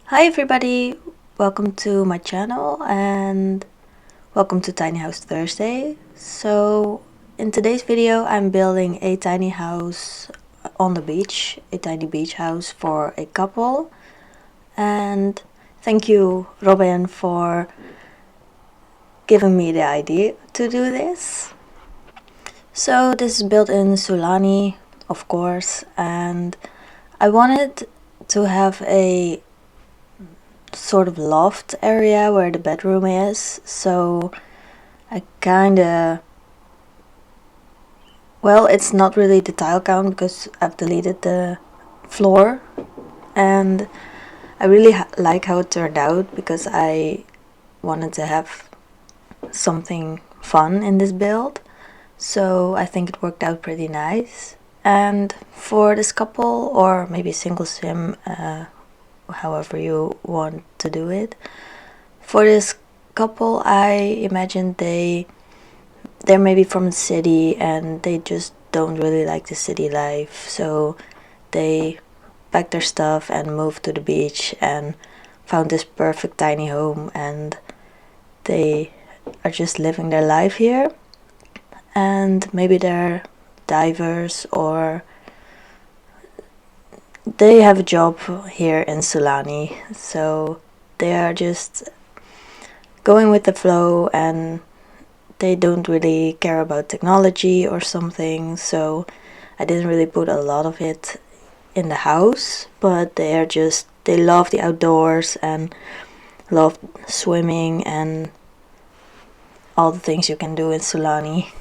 Hi everybody, welcome to my channel and welcome to Tiny House Thursday. So in today's video I'm building a tiny house on the beach, a tiny beach house for a couple, and thank you Robin for giving me the idea to do this. So this is built in Sulani, of course, and I wanted to have a sort of loft area where the bedroom is, so I kinda, well, it's not really the tile count because I've deleted the floor, and I really like how it turned out because I wanted to have something fun in this build, so I think it worked out pretty nice. And for this couple, or maybe single sim, however you want to do it, for this couple I imagined they're maybe from the city and they just don't really like the city life, so they packed their stuff and moved to the beach and found this perfect tiny home, and they are just living their life here. And maybe they're divers, or they have a job here in Sulani, so they are just going with the flow and they don't really care about technology or something, so I didn't really put a lot of it in the house, but they love the outdoors and love swimming and all the things you can do in Sulani.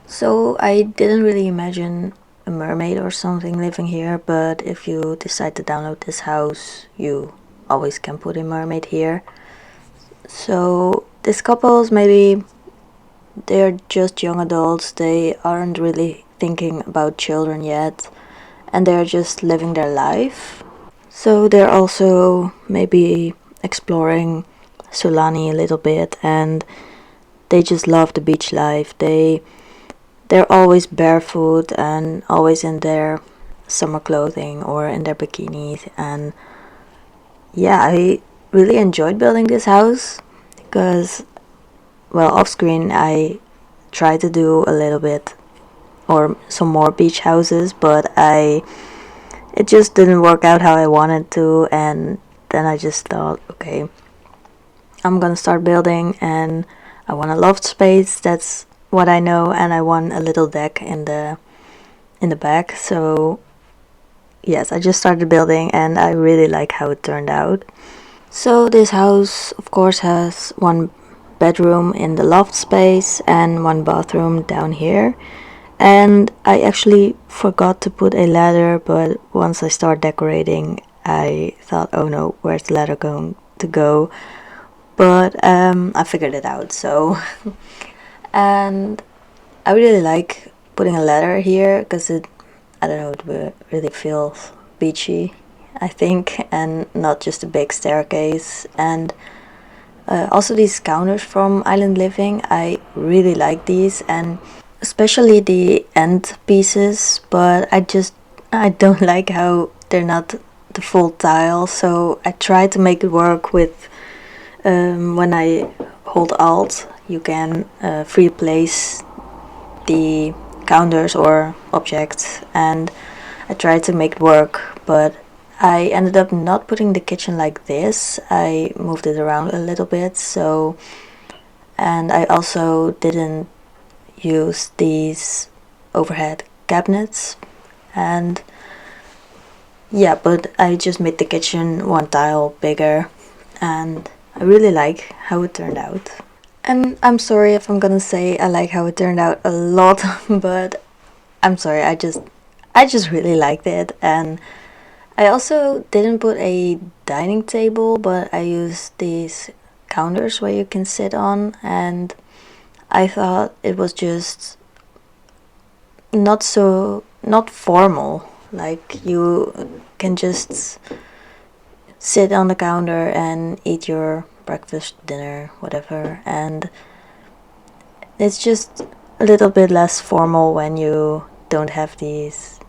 So I didn't really imagine a mermaid or something living here, but if you decide to download this house, you always can put a mermaid here. So this couple's maybe they're just young adults, they aren't really thinking about children yet, and they're just living their life. So they're also maybe exploring Sulani a little bit, and they just love the beach life. They're always barefoot and always in their summer clothing or in their bikinis, and yeah, I really enjoyed building this house because, well, off screen I tried to do a little bit or some more beach houses, but it just didn't work out how I wanted to, and then I just thought, okay, I'm gonna start building, and I want a loft space, that's what I know, and I want a little deck in the back. So yes, I just started building and I really like how it turned out. So this house of course has one bedroom in the loft space and one bathroom down here. And I actually forgot to put a ladder, but once I start decorating, I thought, oh no, where's the ladder going to go? But I figured it out. So, and I really like putting a ladder here because I don't know, it really feels beachy, I think, and not just a big staircase. And also these counters from Island Living, I really like these, and especially the end pieces, but I don't like how they're not the full tile, so I try to make it work with when I hold Alt you can free place the counters or objects, and I tried to make it work, but I ended up not putting the kitchen like this. I moved it around a little bit, so, and I also didn't use these overhead cabinets, and yeah, but I just made the kitchen one tile bigger, and I really like how it turned out. And I'm sorry if I'm gonna say I like how it turned out a lot, but I'm sorry, I just really liked it. And I also didn't put a dining table, but I used these counters where you can sit on, and I thought it was just not formal. Like you can just sit on the counter and eat your breakfast, dinner, whatever, and it's just a little bit less formal when you don't have these,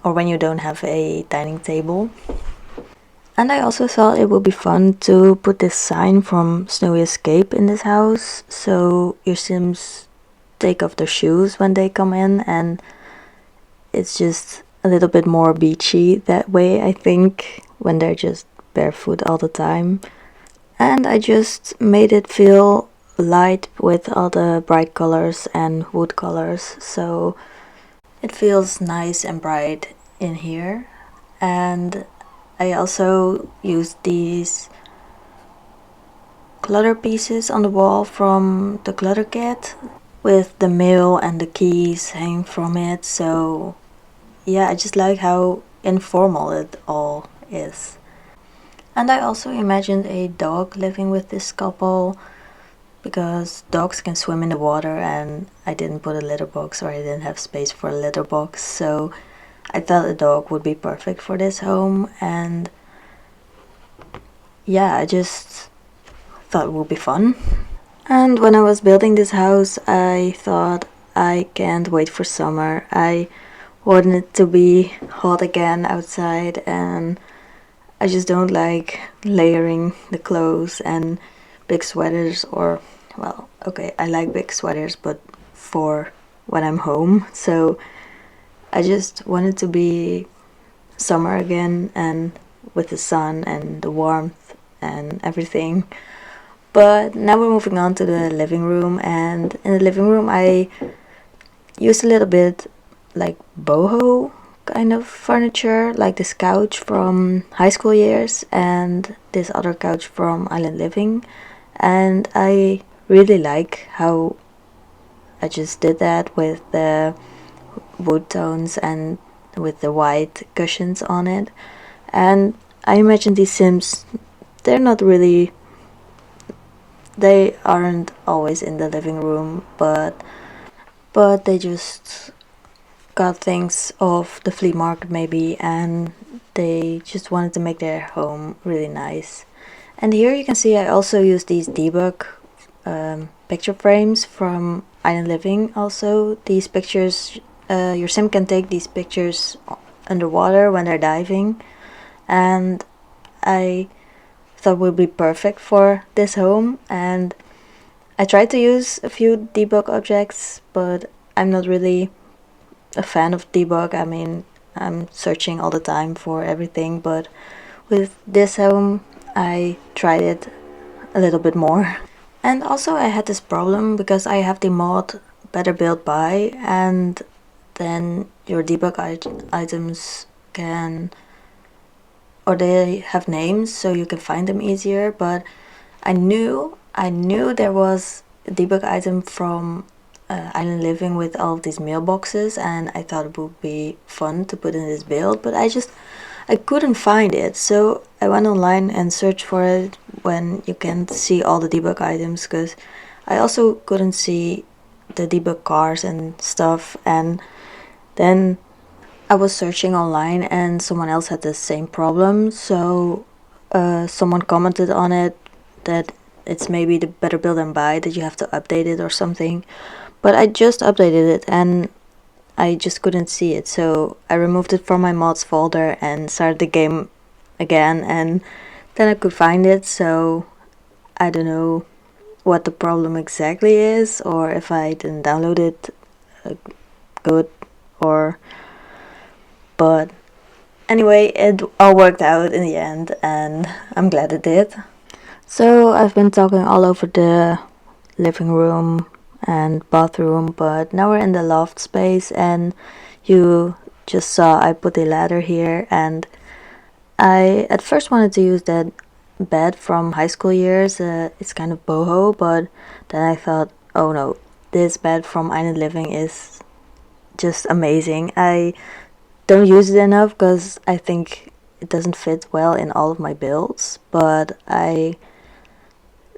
or when you don't have a dining table. And I also thought it would be fun to put this sign from Snowy Escape in this house, so your Sims take off their shoes when they come in, and it's just a little bit more beachy that way, I think, when they're just barefoot all the time. And I just made it feel light with all the bright colors and wood colors, so it feels nice and bright in here. And I also used these clutter pieces on the wall from the clutter kit with the mail and the keys hanging from it. So yeah, I just like how informal it all is. And I also imagined a dog living with this couple because dogs can swim in the water, and I didn't put a litter box, or I didn't have space for a litter box, so I thought a dog would be perfect for this home. And yeah, I just thought it would be fun. And when I was building this house, I thought I can't wait for summer. I want it to be hot again outside, and I just don't like layering the clothes and big sweaters, or, well, okay, I like big sweaters, but for when I'm home. So I just want it to be summer again, and with the sun and the warmth and everything. But now we're moving on to the living room, and in the living room I used a little bit like boho kind of furniture, like this couch from high school years and this other couch from Island Living. And I really like how I just did that with the wood tones and with the white cushions on it. And I imagine these Sims, they're not really, they aren't always in the living room, but they just got things off the flea market maybe, and they just wanted to make their home really nice. And here you can see I also use these debug picture frames from Island Living. Also, these pictures, your sim can take these pictures underwater when they're diving, and I thought would be perfect for this home. And I tried to use a few debug objects, but I'm not really a fan of debug. I mean, I'm searching all the time for everything, but with this home I tried it a little bit more. And also I had this problem because I have the mod Better Build By, and then your debug items can, or they have names so you can find them easier, but I knew there was a debug item from Island Living with all of these mailboxes, and I thought it would be fun to put in this build, but I couldn't find it. So I went online and searched for it when you can't see all the debug items, because I also couldn't see the debug cars and stuff. And then I was searching online and someone else had the same problem, so someone commented on it that it's maybe the Better Build and Buy, that you have to update it or something. But I just updated it and I just couldn't see it, so I removed it from my mods folder and started the game again, and then I could find it. So I don't know what the problem exactly is, or if I didn't download it good, or, but anyway, it all worked out in the end, and I'm glad it did. So I've been talking all over the living room and bathroom, but now we're in the loft space, and you just saw I put a ladder here, and I at first wanted to use that bed from high school years. It's kind of boho, but then I thought, oh no, this bed from Island Living is just amazing. I don't use it enough because I think it doesn't fit well in all of my builds, but I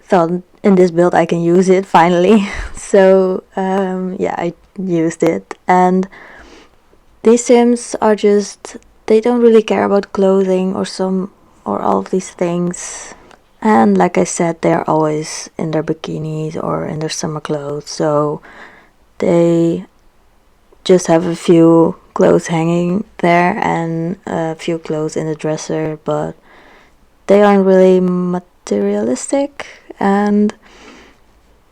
thought in this build I can use it finally. So yeah, I used it. And these Sims are just, they don't really care about clothing or all of these things. And like I said, they're always in their bikinis or in their summer clothes, so they just have a few clothes hanging there and a few clothes in the dresser, but they aren't really materialistic, and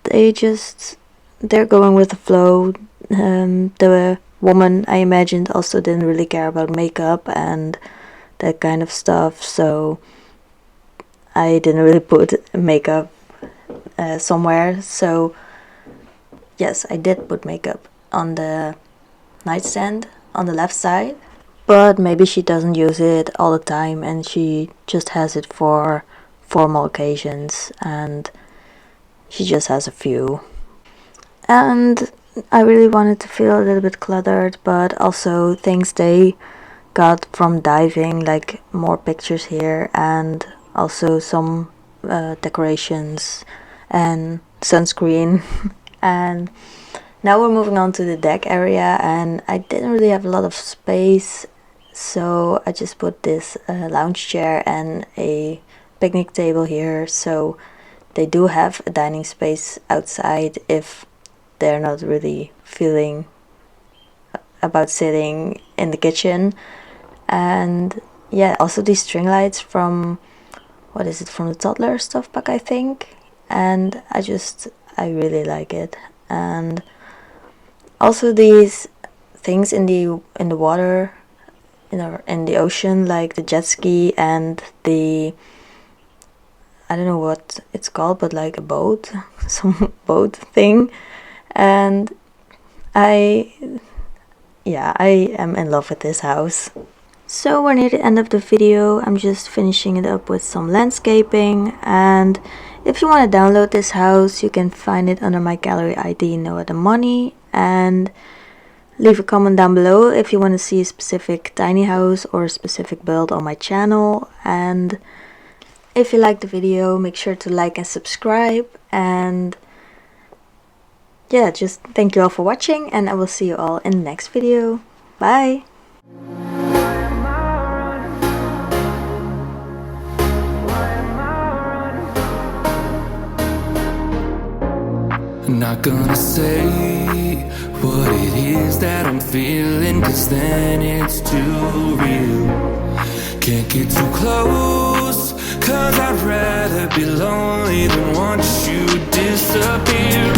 they're going with the flow. The woman, I imagined, also didn't really care about makeup and that kind of stuff, so I didn't really put makeup somewhere. So yes, I did put makeup on the nightstand on the left side, but maybe she doesn't use it all the time and she just has it for formal occasions, and she just has a few. And I really wanted to feel a little bit cluttered, but also things they got from diving, like more pictures here, and also some decorations and sunscreen. And now we're moving on to the deck area, and I didn't really have a lot of space, so I just put this lounge chair and a picnic table here, so they do have a dining space outside if they're not really feeling about sitting in the kitchen. And yeah, also these string lights from, what is it, from the Toddler stuff pack, I think. And I really like it. And also these things in the water, in the ocean, like the jet ski and the, I don't know what it's called, but like a boat, some boat thing. And I am in love with this house. So we're near the end of the video. I'm just finishing it up with some landscaping, and if you want to download this house, you can find it under my gallery ID noathemoney, and leave a comment down below if you want to see a specific tiny house or a specific build on my channel. And if you like the video, make sure to like and subscribe. And yeah, just thank you all for watching, and I will see you all in the next video. Bye! Not gonna say what it is that I'm feeling, 'cause then it's too real. Can't get too close, 'cause I'd rather be lonely than watch you disappear.